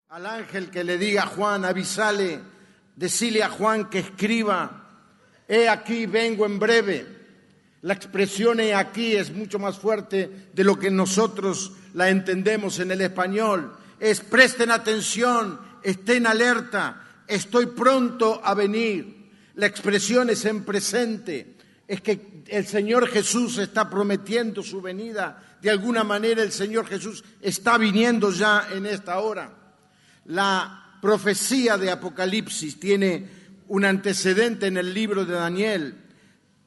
Al ángel que le diga a Juan, avísale, decile a Juan que escriba, he aquí, vengo en breve. La expresión he aquí es mucho más fuerte de lo que nosotros la entendemos en el español. Es presten atención, estén alerta, estoy pronto a venir. La expresión es en presente, es que el Señor Jesús está prometiendo su venida. De alguna manera el Señor Jesús está viniendo ya en esta hora. La profecía de Apocalipsis tiene un antecedente en el libro de Daniel,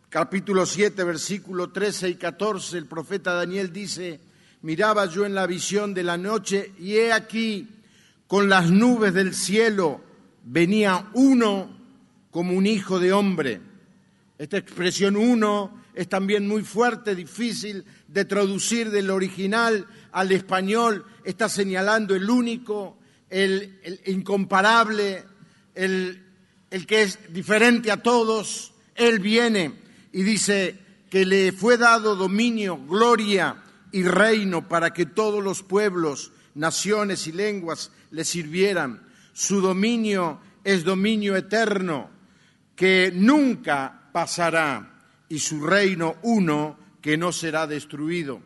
capítulo 7, versículo 13 y 14. El profeta Daniel dice, miraba yo en la visión de la noche y he aquí, con las nubes del cielo venía uno como un hijo de hombre. Esta expresión uno es también muy fuerte, difícil de traducir del original al español. Está señalando el único, el incomparable, el que es diferente a todos. Él viene y dice que le fue dado dominio, gloria y reino para que todos los pueblos, naciones y lenguas le sirvieran. Su dominio es dominio eterno que nunca pasará y su reino uno que no será destruido.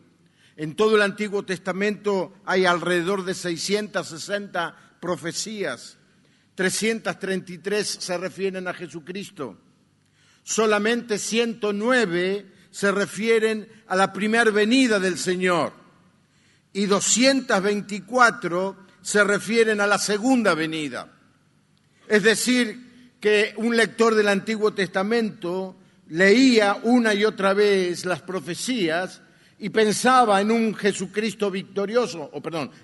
En todo el Antiguo Testamento hay alrededor de 660 profecías, 333 se refieren a Jesucristo, solamente 109 se refieren a la primera venida del Señor y 224 se refieren a la segunda venida. Es decir, que un lector del Antiguo Testamento leía una y otra vez las profecías y pensaba en un Jesucristo victorioso,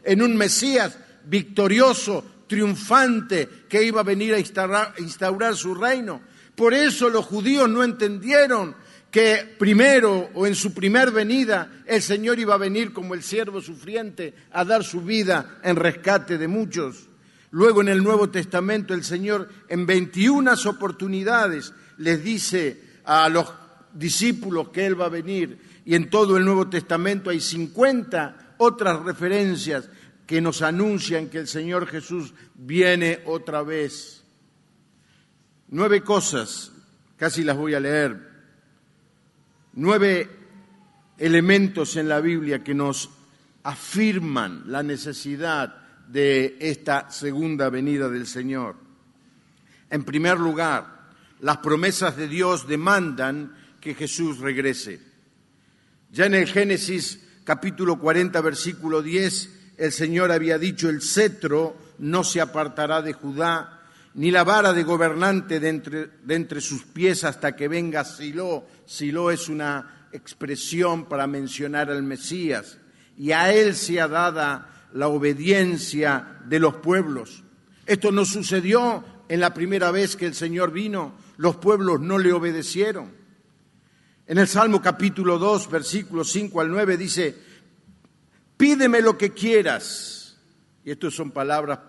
en un Mesías victorioso, triunfante, que iba a venir a instaurar su reino. Por eso los judíos no entendieron que primero o en su primer venida el Señor iba a venir como el siervo sufriente a dar su vida en rescate de muchos. Luego en el Nuevo Testamento el Señor en 21 oportunidades les dice a los discípulos que Él va a venir, y en todo el Nuevo Testamento hay 50 otras referencias que nos anuncian que el Señor Jesús viene otra vez. 9 cosas, casi las voy a leer, 9 elementos en la Biblia que nos afirman la necesidad de esta segunda venida del Señor. En primer lugar, las promesas de Dios demandan que Jesús regrese. Ya en el Génesis capítulo 40, versículo 10, el Señor había dicho, el cetro no se apartará de Judá, ni la vara de gobernante de entre sus pies hasta que venga Silo. Silo es una expresión para mencionar al Mesías, y a Él se ha dada la obediencia de los pueblos. Esto no sucedió en la primera vez que el Señor vino, los pueblos no le obedecieron. En el Salmo capítulo 2, versículos 5 al 9 dice, pídeme lo que quieras, y estas son palabras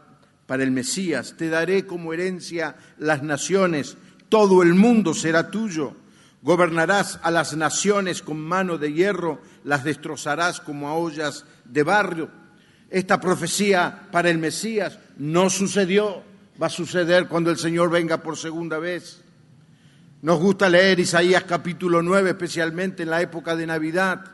para el Mesías, te daré como herencia las naciones, todo el mundo será tuyo, gobernarás a las naciones con mano de hierro, las destrozarás como a ollas de barro. Esta profecía para el Mesías no sucedió, va a suceder cuando el Señor venga por segunda vez. Nos gusta leer Isaías capítulo 9, especialmente en la época de Navidad,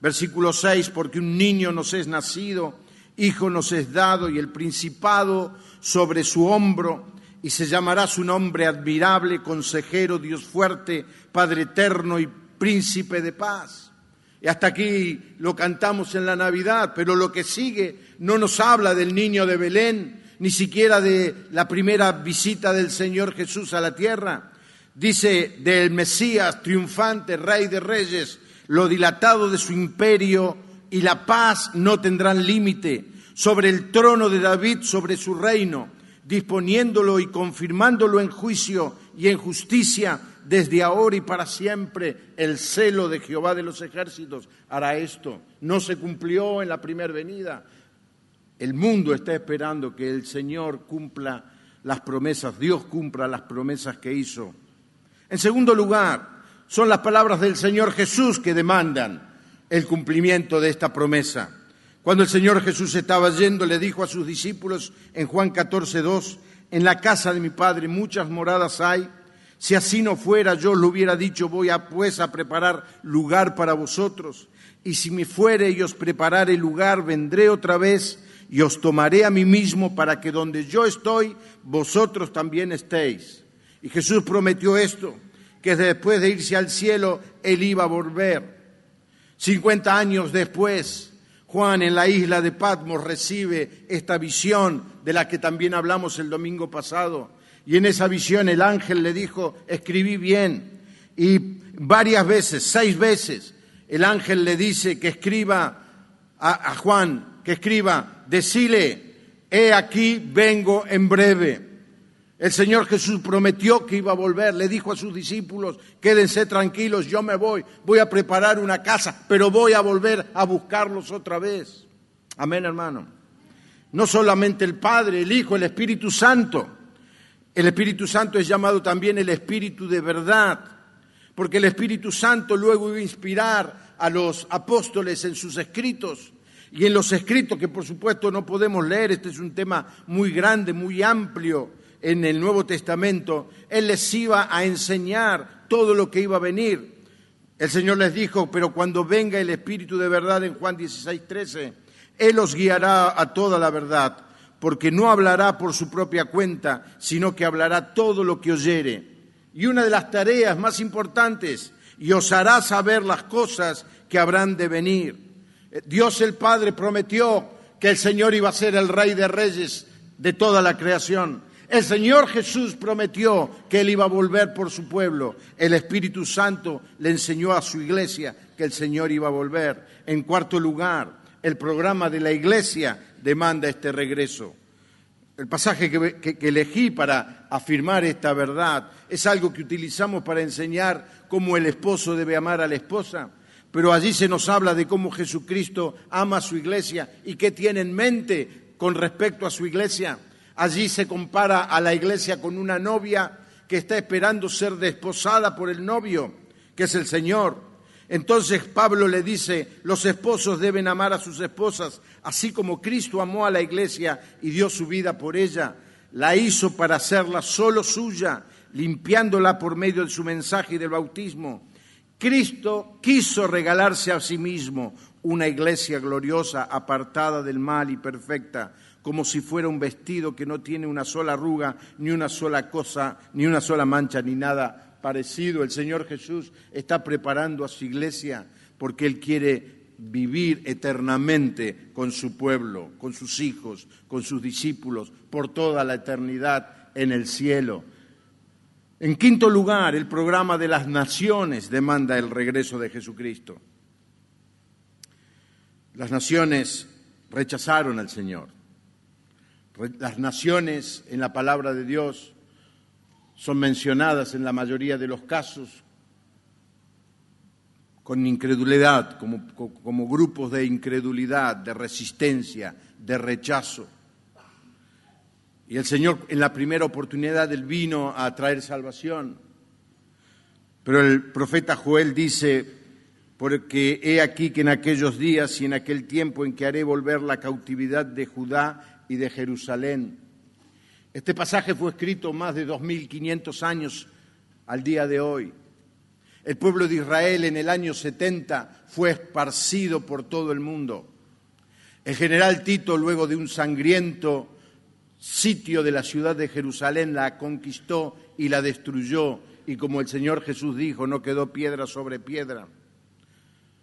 versículo 6, porque un niño nos es nacido, hijo nos es dado, y el principado sobre su hombro, y se llamará su nombre admirable, consejero, Dios fuerte, Padre eterno y príncipe de paz. Y hasta aquí lo cantamos en la Navidad, pero lo que sigue no nos habla del niño de Belén, ni siquiera de la primera visita del Señor Jesús a la tierra. Dice del Mesías triunfante, Rey de Reyes, lo dilatado de su imperio y la paz no tendrán límite, sobre el trono de David, sobre su reino, disponiéndolo y confirmándolo en juicio y en justicia desde ahora y para siempre. El celo de Jehová de los ejércitos hará esto. No se cumplió en la primera venida. El mundo está esperando que el Señor cumpla las promesas, Dios cumpla las promesas que hizo. En segundo lugar, son las palabras del Señor Jesús que demandan el cumplimiento de esta promesa. Cuando el Señor Jesús estaba yendo, le dijo a sus discípulos en Juan 14:2, en la casa de mi Padre muchas moradas hay. Si así no fuera, yo lo hubiera dicho, voy pues a preparar lugar para vosotros. Y si me fuere y os preparare lugar, vendré otra vez y os tomaré a mí mismo para que donde yo estoy, vosotros también estéis. Y Jesús prometió esto, que después de irse al cielo, Él iba a volver. 50 años después, Juan en la isla de Patmos recibe esta visión de la que también hablamos el domingo pasado. Y en esa visión el ángel le dijo, escribí bien. Y varias veces, 6 veces, el ángel le dice que escriba a Juan, que escriba, decile, he aquí, vengo en breve. El Señor Jesús prometió que iba a volver, le dijo a sus discípulos, quédense tranquilos, yo me voy a preparar una casa, pero voy a volver a buscarlos otra vez. Amén, hermano. No solamente el Padre, el Hijo, el Espíritu Santo. El Espíritu Santo es llamado también el Espíritu de verdad, porque el Espíritu Santo luego iba a inspirar a los apóstoles en sus escritos, y en los escritos que por supuesto no podemos leer, este es un tema muy grande, muy amplio en el Nuevo Testamento, Él les iba a enseñar todo lo que iba a venir. El Señor les dijo, pero cuando venga el Espíritu de verdad en Juan 16:13, Él os guiará a toda la verdad, porque no hablará por su propia cuenta, sino que hablará todo lo que oyere. Y una de las tareas más importantes, y os hará saber las cosas que habrán de venir. Dios el Padre prometió que el Señor iba a ser el Rey de Reyes de toda la creación. El Señor Jesús prometió que Él iba a volver por su pueblo. El Espíritu Santo le enseñó a su iglesia que el Señor iba a volver. En cuarto lugar, el programa de la iglesia demanda este regreso. El pasaje que elegí para afirmar esta verdad es algo que utilizamos para enseñar cómo el esposo debe amar a la esposa, pero allí se nos habla de cómo Jesucristo ama a su iglesia y qué tiene en mente con respecto a su iglesia. Allí se compara a la iglesia con una novia que está esperando ser desposada por el novio, que es el Señor. Entonces Pablo le dice, los esposos deben amar a sus esposas, así como Cristo amó a la iglesia y dio su vida por ella. La hizo para hacerla solo suya, limpiándola por medio de su mensaje y del bautismo. Cristo quiso regalarse a sí mismo una iglesia gloriosa, apartada del mal y perfecta, como si fuera un vestido que no tiene una sola arruga, ni una sola cosa, ni una sola mancha, ni nada parecido. El Señor Jesús está preparando a su iglesia porque Él quiere vivir eternamente con su pueblo, con sus hijos, con sus discípulos, por toda la eternidad en el cielo. En quinto lugar, el programa de las naciones demanda el regreso de Jesucristo. Las naciones rechazaron al Señor. Las naciones en la palabra de Dios son mencionadas en la mayoría de los casos con incredulidad, como grupos de incredulidad, de resistencia, de rechazo. Y el Señor en la primera oportunidad Él vino a traer salvación. Pero el profeta Joel dice, porque he aquí que en aquellos días y en aquel tiempo en que haré volver la cautividad de Judá y de Jerusalén. Este pasaje fue escrito más de 2500 años al día de hoy. El pueblo de Israel en el año 70 fue esparcido por todo el mundo. El general Tito, luego de un sangriento sitio de la ciudad de Jerusalén, la conquistó y la destruyó. Y como el Señor Jesús dijo, no quedó piedra sobre piedra.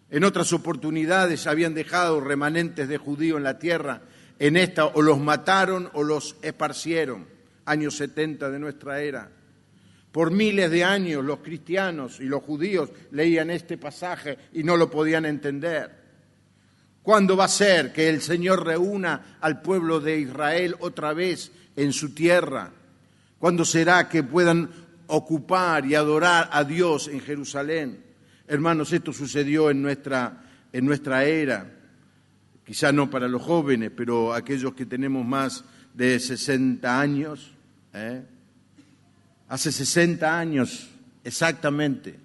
En otras oportunidades habían dejado remanentes de judíos en la tierra. En esta o los mataron o los esparcieron, años 70 de nuestra era. Por miles de años los cristianos y los judíos leían este pasaje y no lo podían entender. ¿Cuándo va a ser que el Señor reúna al pueblo de Israel otra vez en su tierra? ¿Cuándo será que puedan ocupar y adorar a Dios en Jerusalén? Hermanos, esto sucedió en nuestra era. Quizá no para los jóvenes, pero aquellos que tenemos más de 60 años, hace 60 años exactamente,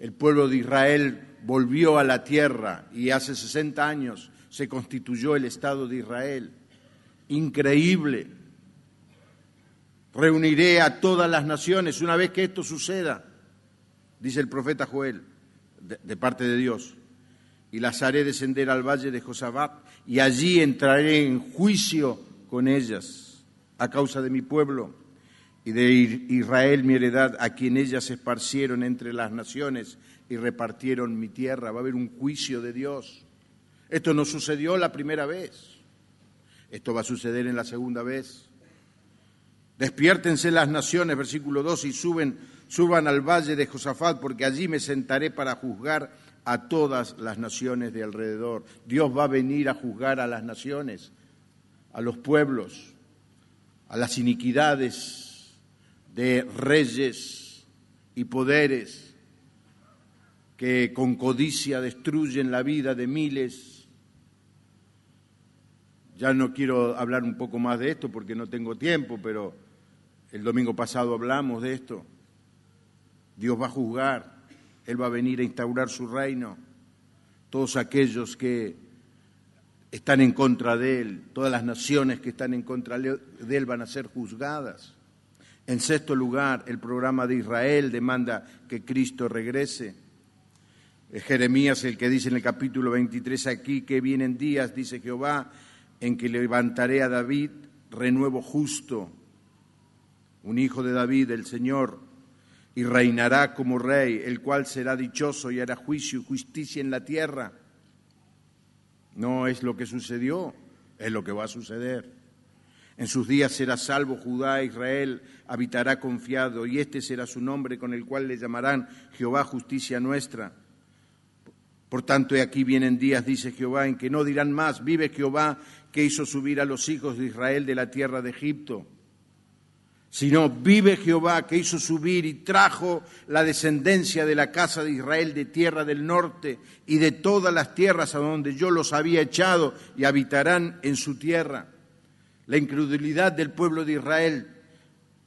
el pueblo de Israel volvió a la tierra y hace 60 años se constituyó el Estado de Israel. Increíble. Reuniré a todas las naciones una vez que esto suceda, dice el profeta Joel, de parte de Dios, y las haré descender al valle de Josafat, y allí entraré en juicio con ellas, a causa de mi pueblo y de Israel, mi heredad, a quien ellas esparcieron entre las naciones y repartieron mi tierra. Va a haber un juicio de Dios. Esto no sucedió la primera vez, esto va a suceder en la segunda vez. Despiértense las naciones, versículo 2, y suban al valle de Josafat, porque allí me sentaré para juzgar a todas las naciones de alrededor. Dios va a venir a juzgar a las naciones, a los pueblos, a las iniquidades de reyes y poderes que con codicia destruyen la vida de miles. Ya no quiero hablar un poco más de esto porque no tengo tiempo, pero el domingo pasado hablamos de esto. Dios va a juzgar, Él va a venir a instaurar su reino. Todos aquellos que están en contra de Él, todas las naciones que están en contra de Él van a ser juzgadas. En sexto lugar, el programa de Israel demanda que Cristo regrese. Jeremías, el que dice en el capítulo 23 aquí, que vienen días, dice Jehová, en que levantaré a David renuevo justo, un hijo de David, el Señor, y reinará como rey, el cual será dichoso y hará juicio y justicia en la tierra. No es lo que sucedió, es lo que va a suceder. En sus días será salvo Judá, Israel habitará confiado, y este será su nombre con el cual le llamarán Jehová, justicia nuestra. Por tanto, he aquí vienen días, dice Jehová, en que no dirán más, vive Jehová, que hizo subir a los hijos de Israel de la tierra de Egipto. Sino, vive Jehová, que hizo subir y trajo la descendencia de la casa de Israel de tierra del norte y de todas las tierras a donde yo los había echado, y habitarán en su tierra. La incredulidad del pueblo de Israel,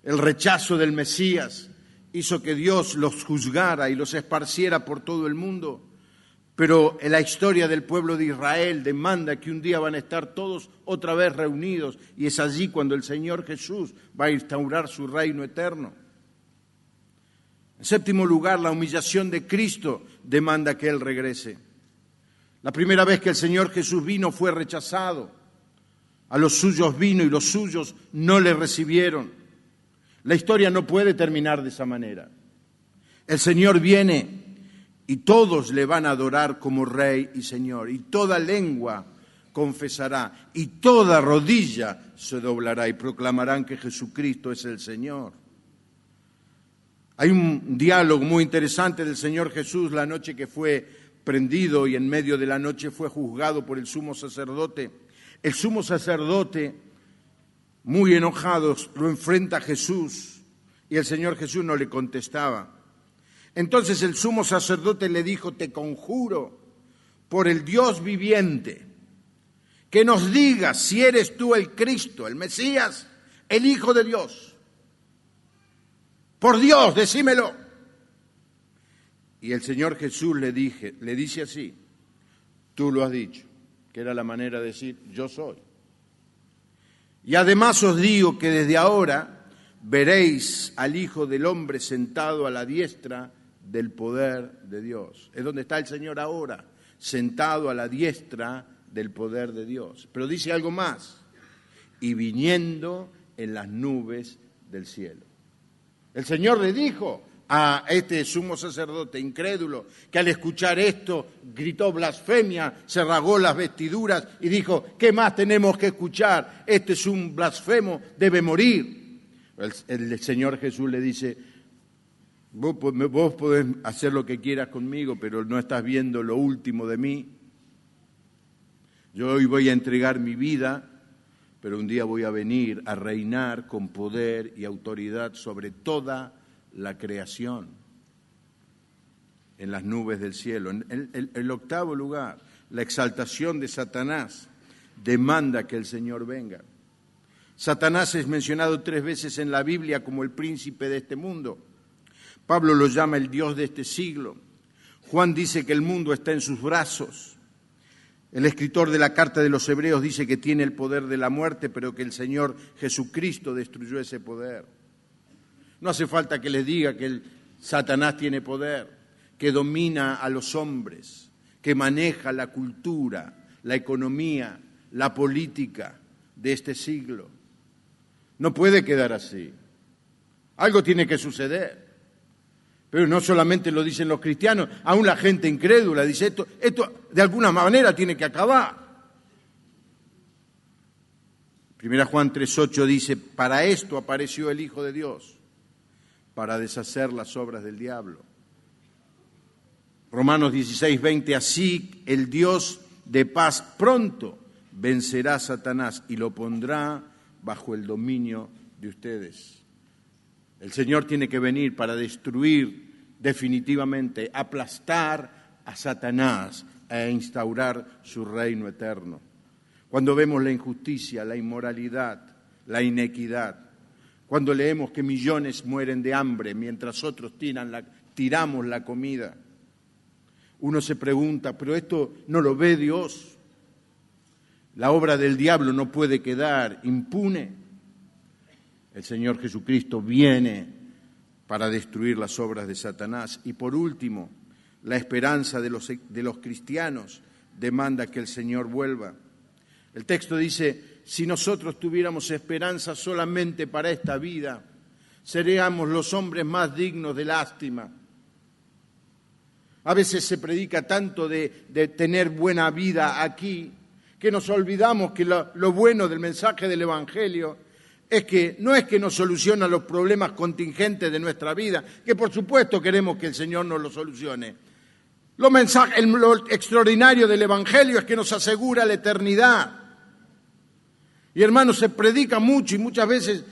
el rechazo del Mesías, hizo que Dios los juzgara y los esparciera por todo el mundo. Pero en la historia del pueblo de Israel demanda que un día van a estar todos otra vez reunidos, y es allí cuando el Señor Jesús va a instaurar su reino eterno. En séptimo lugar, la humillación de Cristo demanda que Él regrese. La primera vez que el Señor Jesús vino fue rechazado. A los suyos vino y los suyos no le recibieron. La historia no puede terminar de esa manera. El Señor viene y todos le van a adorar como Rey y Señor, y toda lengua confesará, y toda rodilla se doblará, y proclamarán que Jesucristo es el Señor. Hay un diálogo muy interesante del Señor Jesús la noche que fue prendido y en medio de la noche fue juzgado por el sumo sacerdote. El sumo sacerdote, muy enojado, lo enfrenta a Jesús, y el Señor Jesús no le contestaba. Entonces el sumo sacerdote le dijo: te conjuro por el Dios viviente, que nos digas si eres tú el Cristo, el Mesías, el Hijo de Dios. Por Dios, decímelo. Y el Señor Jesús le dice así: tú lo has dicho, que era la manera de decir yo soy. Y además os digo que desde ahora veréis al Hijo del Hombre sentado a la diestra del poder de Dios. Es donde está el Señor ahora, sentado a la diestra del poder de Dios. Pero dice algo más: y viniendo en las nubes del cielo. El Señor le dijo a este sumo sacerdote incrédulo, que al escuchar esto gritó blasfemia, se rasgó las vestiduras y dijo: ¿qué más tenemos que escuchar? Este es un blasfemo, debe morir. El Señor Jesús le dice: vos podés hacer lo que quieras conmigo, pero no estás viendo lo último de mí. Yo hoy voy a entregar mi vida, pero un día voy a venir a reinar con poder y autoridad sobre toda la creación, en las nubes del cielo. En el octavo lugar, la exaltación de Satanás demanda que el Señor venga. Satanás es mencionado 3 veces en la Biblia como el príncipe de este mundo. Pablo lo llama el Dios de este siglo. Juan dice que el mundo está en sus brazos. El escritor de la carta de los Hebreos dice que tiene el poder de la muerte, pero que el Señor Jesucristo destruyó ese poder. No hace falta que les diga que Satanás tiene poder, que domina a los hombres, que maneja la cultura, la economía, la política de este siglo. No puede quedar así. Algo tiene que suceder. Pero no solamente lo dicen los cristianos, aún la gente incrédula dice esto de alguna manera tiene que acabar. 1 Juan 3:8 dice, para esto apareció el Hijo de Dios, para deshacer las obras del diablo. Romanos 16:20, así el Dios de paz pronto vencerá a Satanás y lo pondrá bajo el dominio de ustedes. El Señor tiene que venir para destruir definitivamente, aplastar a Satanás e instaurar su reino eterno. Cuando vemos la injusticia, la inmoralidad, la inequidad, cuando leemos que millones mueren de hambre mientras otros tiramos la comida, uno se pregunta, ¿pero esto no lo ve Dios? La obra del diablo no puede quedar impune. El Señor Jesucristo viene para destruir las obras de Satanás. Y por último, la esperanza de los cristianos demanda que el Señor vuelva. El texto dice, si nosotros tuviéramos esperanza solamente para esta vida, seríamos los hombres más dignos de lástima. A veces se predica tanto de tener buena vida aquí, que nos olvidamos que lo bueno del mensaje del Evangelio no es que nos soluciona los problemas contingentes de nuestra vida, que por supuesto queremos que el Señor nos lo solucione. Lo extraordinario del Evangelio es que nos asegura la eternidad. Y hermanos, se predica mucho y muchas veces,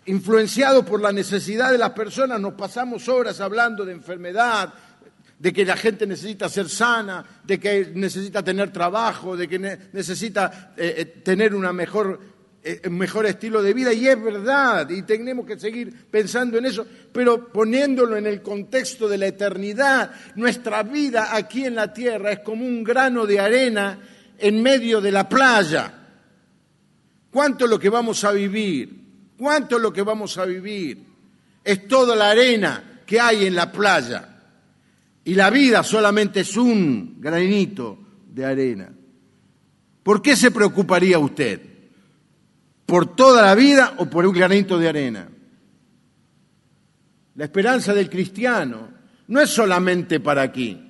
influenciados por la necesidad de las personas, nos pasamos horas hablando de enfermedad, de que la gente necesita ser sana, de que necesita tener trabajo, de que necesita tener un mejor estilo de vida, y es verdad, y tenemos que seguir pensando en eso, pero poniéndolo en el contexto de la eternidad. Nuestra vida aquí en la tierra es como un grano de arena en medio de la playa. ¿Cuánto es lo que vamos a vivir? ¿Cuánto es lo que vamos a vivir? Es toda la arena que hay en la playa. Y la vida solamente es un granito de arena. ¿Por qué se preocuparía usted? ¿Por toda la vida o por un granito de arena? La esperanza del cristiano no es solamente para aquí.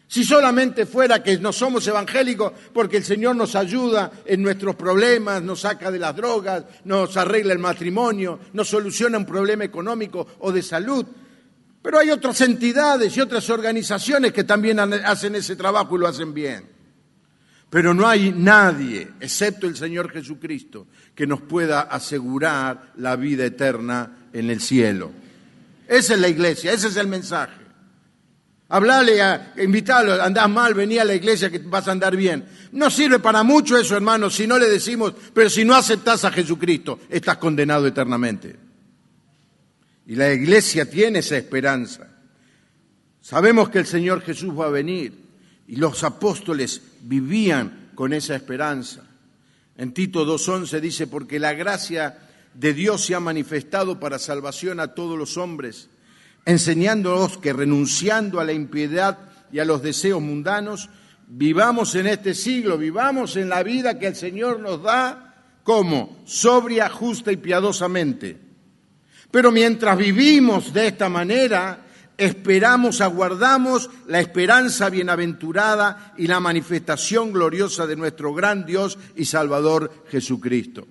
Si solamente fuera que no somos evangélicos porque el Señor nos ayuda en nuestros problemas, nos saca de las drogas, nos arregla el matrimonio, nos soluciona un problema económico o de salud. Pero hay otras entidades y otras organizaciones que también hacen ese trabajo y lo hacen bien. Pero no hay nadie, excepto el Señor Jesucristo, que nos pueda asegurar la vida eterna en el cielo. Esa es la iglesia, ese es el mensaje. Invitarlo, andás mal, vení a la iglesia que vas a andar bien. No sirve para mucho eso, hermanos, si no le decimos, pero si no aceptás a Jesucristo, estás condenado eternamente. Y la iglesia tiene esa esperanza. Sabemos que el Señor Jesús va a venir y los apóstoles vivían con esa esperanza. En Tito 2:11 dice, porque la gracia de Dios se ha manifestado para salvación a todos los hombres, enseñándonos que renunciando a la impiedad y a los deseos mundanos, vivamos en este siglo, vivamos en la vida que el Señor nos da, como sobria, justa y piadosamente. Pero mientras vivimos de esta manera, aguardamos la esperanza bienaventurada y la manifestación gloriosa de nuestro gran Dios y Salvador Jesucristo.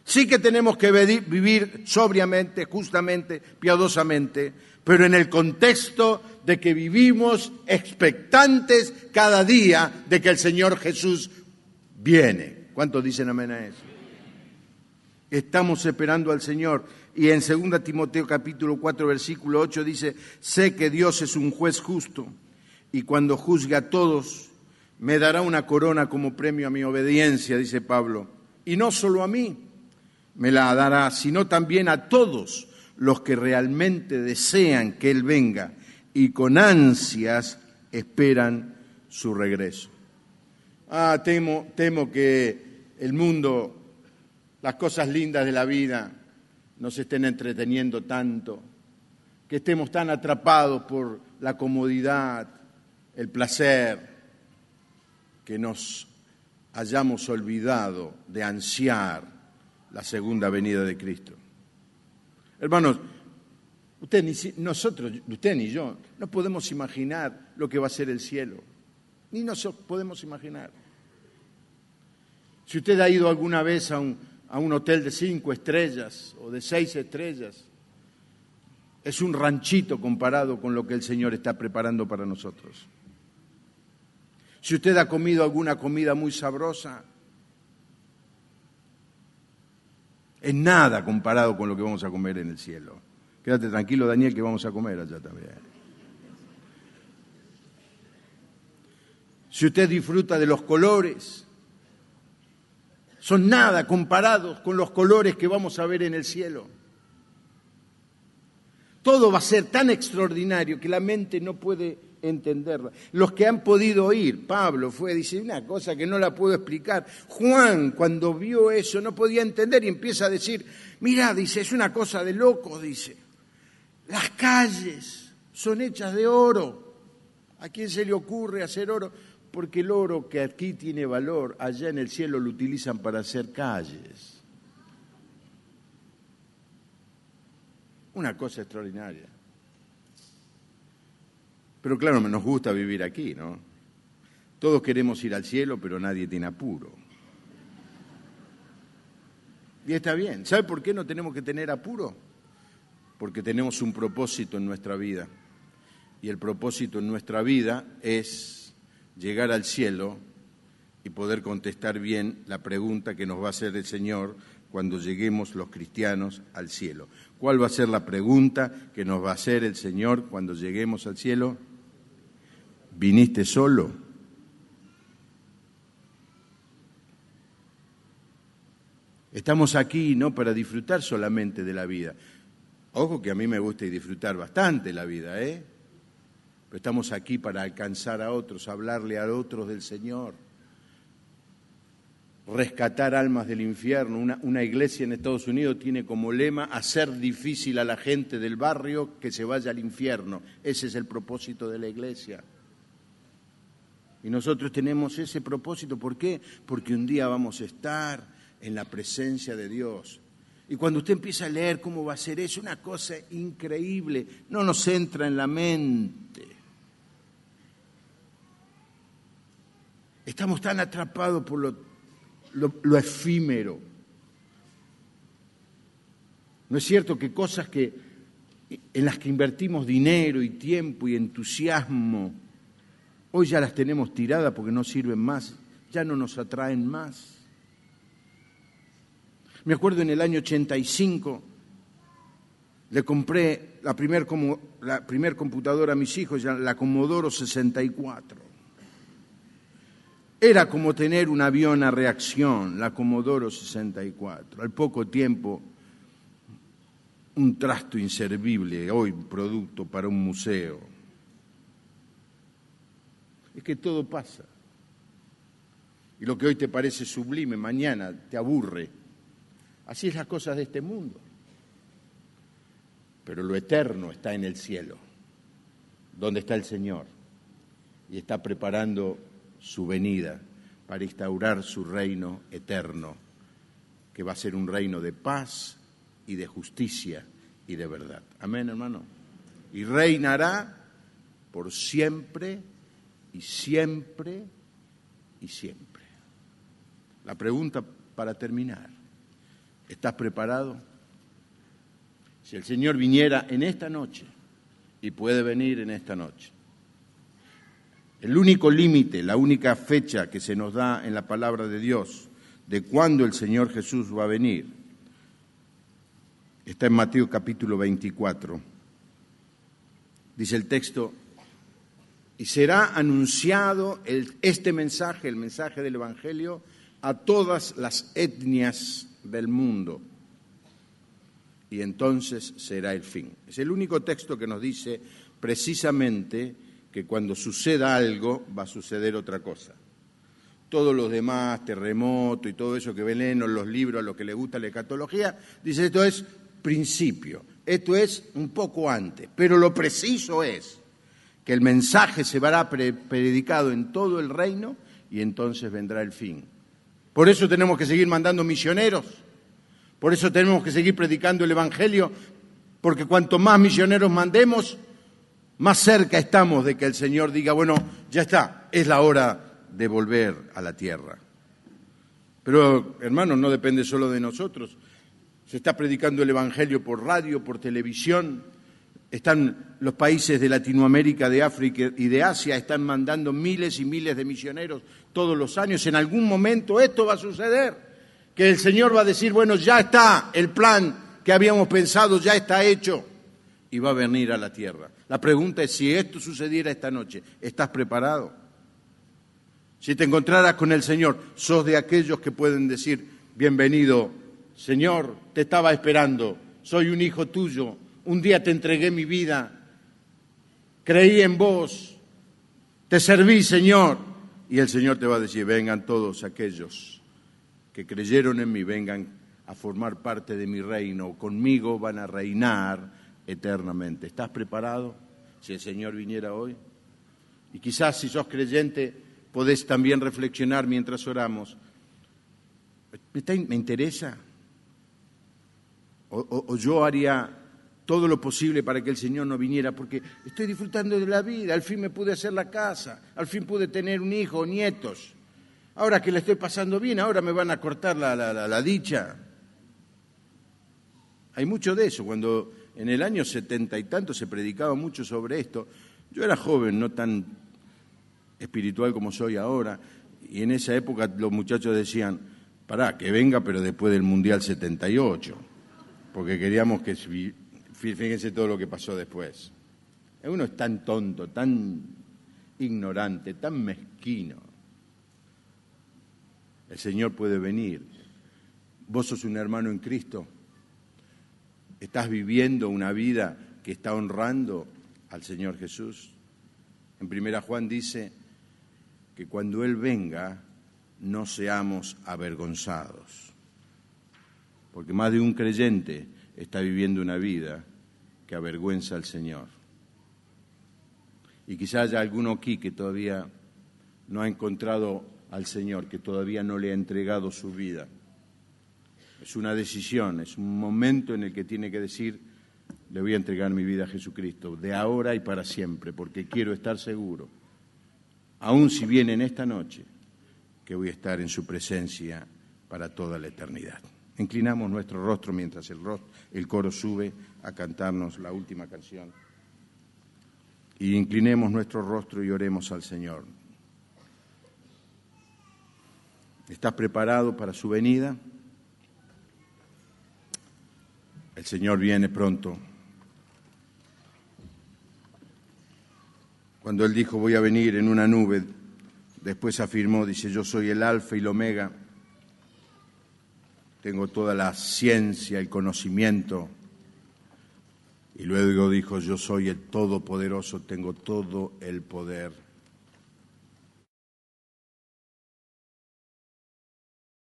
Sí que tenemos que vivir sobriamente, justamente, piadosamente, pero en el contexto de que vivimos expectantes cada día de que el Señor Jesús viene. ¿Cuántos dicen amén a eso? Estamos esperando al Señor. Y en 2 Timoteo capítulo 4, versículo 8 dice, sé que Dios es un juez justo y cuando juzgue a todos me dará una corona como premio a mi obediencia, dice Pablo. Y no solo a mí me la dará, sino también a todos los que realmente desean que Él venga y con ansias esperan su regreso. Temo que el mundo, las cosas lindas de la vida, nos estén entreteniendo tanto, que estemos tan atrapados por la comodidad, el placer, que nos hayamos olvidado de ansiar la segunda venida de Cristo. Hermanos, usted ni yo, no podemos imaginar lo que va a ser el cielo. Ni nos podemos imaginar. Si usted ha ido alguna vez a un hotel de 5 estrellas o de 6 estrellas, es un ranchito comparado con lo que el Señor está preparando para nosotros. Si usted ha comido alguna comida muy sabrosa, es nada comparado con lo que vamos a comer en el cielo. Quédate tranquilo, Daniel, que vamos a comer allá también. Si usted disfruta de los colores, son nada comparados con los colores que vamos a ver en el cielo. Todo va a ser tan extraordinario que la mente no puede entenderla. Los que han podido oír, Pablo dice una cosa que no la puedo explicar. Juan, cuando vio eso, no podía entender y empieza a decir, mirá, dice, es una cosa de locos, dice. Las calles son hechas de oro. ¿A quién se le ocurre hacer oro? Porque el oro que aquí tiene valor, allá en el cielo lo utilizan para hacer calles. Una cosa extraordinaria. Pero claro, nos gusta vivir aquí, ¿no? Todos queremos ir al cielo, pero nadie tiene apuro. Y está bien. ¿Sabe por qué no tenemos que tener apuro? Porque tenemos un propósito en nuestra vida. Y el propósito en nuestra vida es llegar al cielo y poder contestar bien la pregunta que nos va a hacer el Señor cuando lleguemos los cristianos al cielo. ¿Cuál va a ser la pregunta que nos va a hacer el Señor cuando lleguemos al cielo? ¿Viniste solo? Estamos aquí no para disfrutar solamente de la vida. Ojo que a mí me gusta disfrutar bastante la vida, Pero estamos aquí para alcanzar a otros, hablarle a otros del Señor. Rescatar almas del infierno. Una iglesia en Estados Unidos tiene como lema hacer difícil a la gente del barrio que se vaya al infierno. Ese es el propósito de la iglesia. Y nosotros tenemos ese propósito. ¿Por qué? Porque un día vamos a estar en la presencia de Dios. Y cuando usted empieza a leer cómo va a ser eso, una cosa increíble, no nos entra en la mente. Estamos tan atrapados por lo efímero. ¿No es cierto que cosas en las que invertimos dinero y tiempo y entusiasmo, hoy ya las tenemos tiradas porque no sirven más, ya no nos atraen más? Me acuerdo en el año 85, le compré la primer computadora a mis hijos, la Commodore 64. Era como tener un avión a reacción, la Commodore 64. Al poco tiempo, un trasto inservible, hoy producto para un museo. Es que todo pasa. Y lo que hoy te parece sublime, mañana te aburre. Así es las cosas de este mundo. Pero lo eterno está en el cielo, donde está el Señor, y está preparando su venida para instaurar su reino eterno, que va a ser un reino de paz y de justicia y de verdad. Amén, hermano. Y reinará por siempre y siempre y siempre. La pregunta para terminar: ¿estás preparado? Si el Señor viniera en esta noche, y puede venir en esta noche, el único límite, la única fecha que se nos da en la palabra de Dios de cuándo el Señor Jesús va a venir, está en Mateo capítulo 24. Dice el texto: y será anunciado este mensaje, el mensaje del Evangelio, a todas las etnias del mundo, y entonces será el fin. Es el único texto que nos dice precisamente que cuando suceda algo va a suceder otra cosa. todos los demás, terremoto y todo eso que ven en los libros, a los que les gusta la escatología, dice esto es principio, esto es un poco antes, pero lo preciso es que el mensaje se verá predicado en todo el reino y entonces vendrá el fin. Por eso tenemos que seguir mandando misioneros, por eso tenemos que seguir predicando el Evangelio, porque cuanto más misioneros mandemos, más cerca estamos de que el Señor diga, bueno, ya está, es la hora de volver a la tierra. Pero, hermanos, no depende solo de nosotros. Se está predicando el Evangelio por radio, por televisión. Están los países de Latinoamérica, de África y de Asia, están mandando miles y miles de misioneros todos los años. En algún momento esto va a suceder, que el Señor va a decir, bueno, ya está el plan que habíamos pensado, ya está hecho, y va a venir a la tierra. La pregunta es, si esto sucediera esta noche, ¿estás preparado? Si te encontraras con el Señor, sos de aquellos que pueden decir, bienvenido, Señor, te estaba esperando, soy un hijo tuyo, un día te entregué mi vida, creí en vos, te serví, Señor. Y el Señor te va a decir, vengan todos aquellos que creyeron en mí, vengan a formar parte de mi reino, conmigo van a reinar eternamente. ¿Estás preparado si el Señor viniera hoy? Y quizás si sos creyente, podés también reflexionar mientras oramos. ¿Me interesa? ¿O yo haría todo lo posible para que el Señor no viniera? Porque estoy disfrutando de la vida, al fin me pude hacer la casa, al fin pude tener un hijo o nietos. Ahora que la estoy pasando bien, ahora me van a cortar la dicha. Hay mucho de eso. Cuando en el año 70 y tanto se predicaba mucho sobre esto, yo era joven, no tan espiritual como soy ahora, y en esa época los muchachos decían, pará, que venga pero después del Mundial 78, porque queríamos que, fíjense todo lo que pasó después. Uno es tan tonto, tan ignorante, tan mezquino. El Señor puede venir. Vos sos un hermano en Cristo, estás viviendo una vida que está honrando al Señor Jesús. En 1 Juan dice que cuando Él venga no seamos avergonzados, porque más de un creyente está viviendo una vida que avergüenza al Señor. Y quizá haya alguno aquí que todavía no ha encontrado al Señor, que todavía no le ha entregado su vida. Es una decisión, es un momento en el que tiene que decir, le voy a entregar mi vida a Jesucristo, de ahora y para siempre, porque quiero estar seguro, aun si viene en esta noche, que voy a estar en su presencia para toda la eternidad. Inclinamos nuestro rostro mientras el coro sube a cantarnos la última canción. Y inclinemos nuestro rostro y oremos al Señor. ¿Estás preparado para su venida? El Señor viene pronto. Cuando Él dijo, voy a venir en una nube, después afirmó, dice, yo soy el Alfa y el Omega, tengo toda la ciencia, el conocimiento. Y luego dijo, yo soy el Todopoderoso, tengo todo el poder.